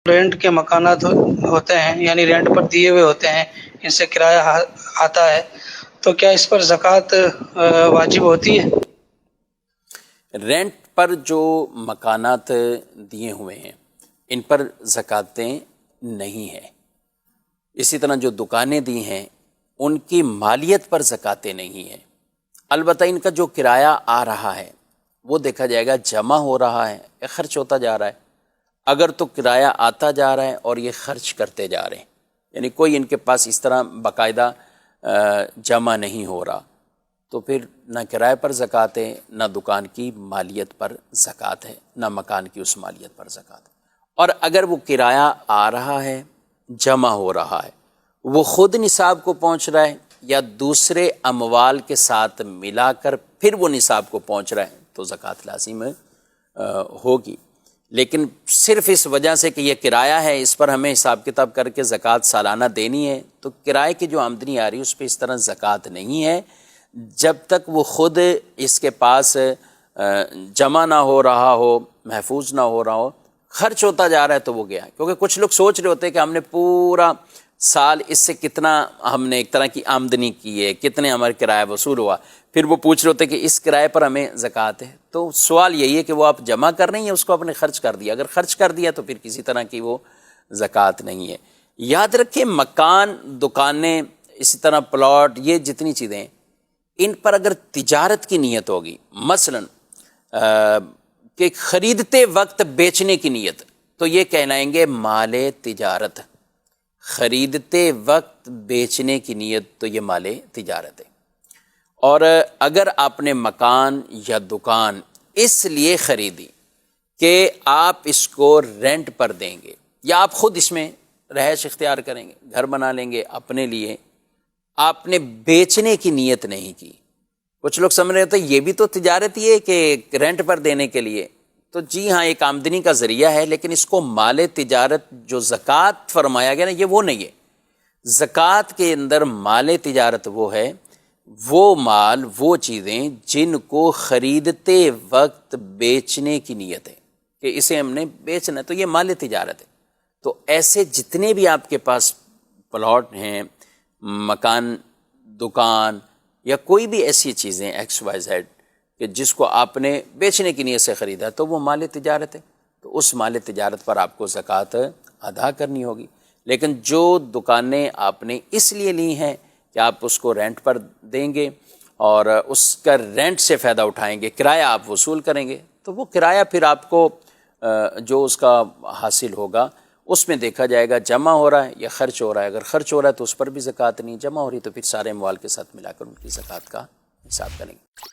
Rent کے مکانات ہوتے ہیں یعنی رینٹ پر دیے ہوئے ہوتے ہیں، ان سے کرایہ آتا ہے، تو کیا اس پر زکوٰۃ واجب ہوتی ہے؟ رینٹ پر جو مکانات دیے ہوئے ہیں ان پر زکوٰتیں نہیں ہیں۔ اسی طرح جو دکانیں دی ہیں ان کی مالیت پر زکوٰتیں نہیں ہیں، البتہ ان کا جو کرایہ آ رہا ہے وہ دیکھا جائے گا جمع ہو رہا ہے یا خرچ ہوتا جا رہا ہے۔ اگر تو کرایہ آتا جا رہا ہے اور یہ خرچ کرتے جا رہے ہیں، یعنی کوئی ان کے پاس اس طرح باقاعدہ جمع نہیں ہو رہا، تو پھر نہ کرائے پر زکوٰۃ ہے، نہ دکان کی مالیت پر زکوٰۃ ہے، نہ مکان کی اس مالیت پر زکوٰۃ ہے۔ اور اگر وہ کرایہ آ رہا ہے، جمع ہو رہا ہے، وہ خود نصاب کو پہنچ رہا ہے یا دوسرے اموال کے ساتھ ملا کر پھر وہ نصاب کو پہنچ رہا ہے، تو زکوٰۃ لازم ہوگی۔ لیکن صرف اس وجہ سے کہ یہ کرایہ ہے، اس پر ہمیں حساب کتاب کر کے زکوٰۃ سالانہ دینی ہے، تو کرائے کی جو آمدنی آ رہی ہے اس پہ اس طرح زکوٰۃ نہیں ہے جب تک وہ خود اس کے پاس جمع نہ ہو رہا ہو، محفوظ نہ ہو رہا ہو، خرچ ہوتا جا رہا ہے تو وہ گیا۔ کیونکہ کچھ لوگ سوچ رہے ہوتے ہیں کہ ہم نے پورا سال اس سے کتنا ہم نے ایک طرح کی آمدنی کی ہے، کتنے ہمارا کرایہ وصول ہوا، پھر وہ پوچھ رہے ہوتے ہیں کہ اس کرائے پر ہمیں زکوٰۃ ہے۔ تو سوال یہی ہے کہ وہ آپ جمع کر رہے ہیں یا اس کو آپ نے خرچ کر دیا؟ اگر خرچ کر دیا تو پھر کسی طرح کی وہ زکوٰۃ نہیں ہے۔ یاد رکھیں مکان، دکانیں، اسی طرح پلاٹ، یہ جتنی چیزیں ہیں ان پر اگر تجارت کی نیت ہوگی، مثلا کہ خریدتے وقت بیچنے کی نیت، تو یہ کہلائیں گے مال تجارت۔ خریدتے وقت بیچنے کی نیت تو یہ مال تجارت ہے۔ اور اگر آپ نے مکان یا دکان اس لیے خریدی کہ آپ اس کو رینٹ پر دیں گے یا آپ خود اس میں رہائش اختیار کریں گے، گھر بنا لیں گے اپنے لیے، آپ نے بیچنے کی نیت نہیں کی۔ کچھ لوگ سمجھ رہے ہوتے ہیں یہ بھی تو تجارت ہی ہے کہ رینٹ پر دینے کے لیے، تو جی ہاں ایک آمدنی کا ذریعہ ہے، لیکن اس کو مال تجارت جو زکوٰۃ فرمایا گیا نا یہ وہ نہیں ہے۔ زکوٰۃ کے اندر مال تجارت وہ ہے، وہ مال، وہ چیزیں جن کو خریدتے وقت بیچنے کی نیت ہے کہ اسے ہم نے بیچنا ہے، تو یہ مال تجارت ہے۔ تو ایسے جتنے بھی آپ کے پاس پلاٹ ہیں، مکان، دکان یا کوئی بھی ایسی چیزیں ایکس وائی زیڈ کہ جس کو آپ نے بیچنے کی نیت سے خریدا تو وہ مال تجارت ہے، تو اس مال تجارت پر آپ کو زکوٰۃ ادا کرنی ہوگی۔ لیکن جو دکانیں آپ نے اس لیے لی ہیں کہ آپ اس کو رینٹ پر دیں گے اور اس کا رینٹ سے فائدہ اٹھائیں گے، کرایہ آپ وصول کریں گے، تو وہ کرایہ پھر آپ کو جو اس کا حاصل ہوگا اس میں دیکھا جائے گا جمع ہو رہا ہے یا خرچ ہو رہا ہے۔ اگر خرچ ہو رہا ہے تو اس پر بھی زکوٰۃ نہیں، جمع ہو رہی تو پھر سارے اموال کے ساتھ ملا کر ان کی زکوٰۃ کا حساب کریں گے۔